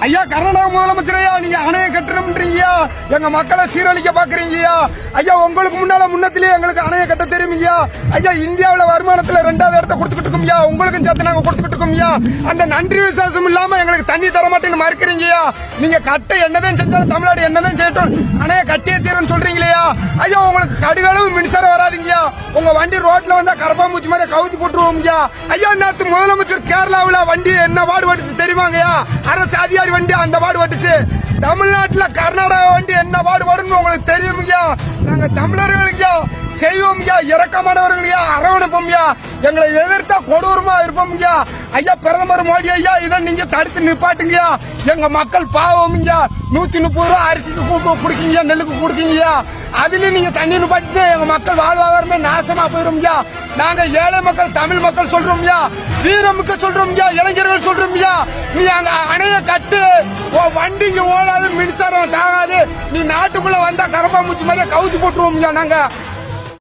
ஐயா கர்நாடக முதலமைச்சரையா நீங்க அணைய கட்டணும்ன்றீங்கயா, எங்க மக்களை சீரழிக்க பாக்குறீங்கயா. ஐயா உங்களுக்கு முன்னத்திலேயே எங்களுக்கு அணைய கட்ட தெரியுமையா. ஐயா இந்தியாவில வருமானத்துல 2வது இடத்த கொடுத்துக்கிட்டு இருக்கோம்யா, உங்களுக்கும் சேர்த்து நாங்க கொடுத்துக்கிட்டு இருக்கோம்யா. அந்த நன்றி விசுவாசம் இல்லாம எங்களுக்கு தண்ணி தர மாட்டேன்னு மறுக்கிறீங்கயா. நீங்க கட்ட என்னதான் செஞ்சாலும் தமிழ்நாடு என்னதான் செய்யட்டும் அணைய கட்டியே தீர்வுன்னு சொல்றீங்களா. ஐயா உங்களுக்கு கடுகளவு மின்சாரம் வராதுங்கயா. உங்க வண்டி ரோட்ல வந்தா கரப்பாம்பூச்சி மாதிரி கவுத்தி போட்டுருவோம்யா. ஐயா நேற்று முதலமைச்சர் கேரளாவில் வண்டி என்ன வாடு வட்டுச்சு தெரியுமாங்கய்யா. அரசு அதிகாரி வண்டி அந்த வாடு வட்டுச்சு. தமிழ்நாட்டுல கர்நாடகா வண்டி என்ன வாடு வரும்னு உங்களுக்கு தெரியுமையா. நாங்க தமிழர்களுக்கு செய்வோம்யா, இறக்கமானவர்களையா அரவணைப்போம்யா. எங்களை எதிர்த்தா கொடூரமா இருப்போம்யா. ஐயா பிரதமர் மோடி ஐயா இதை நீங்க தடுத்து நிப்பாட்டுங்கயா. எங்க மக்கள் பாவம்யா. 130 ரூபா அரிசிக்கு குடுக்கீங்க, நெல்லுக்கு குடுக்கீங்கயா. அதுலயும் நீங்க தண்ணி நிப்பாட்டு எங்க மக்கள் வாழ்வாதாரமே நாசமா போயிரும்யா. நாங்க ஏழை மக்கள் தமிழ் மக்கள் சொல்றோம்யா, வீரமுக்க சொல்றோம்யா, இளைஞர்கள் சொல்றோம்யா. நீ அங்க அணைய கட்டு, வண்டிங்க ஓடாது, மின்சாரம் தாகாது. நீ நாட்டுக்குள்ள வந்தா கரப்பாம்பூச்சி மாதிரியே கவுத்தி போட்டுருவோம்யா. நாங்க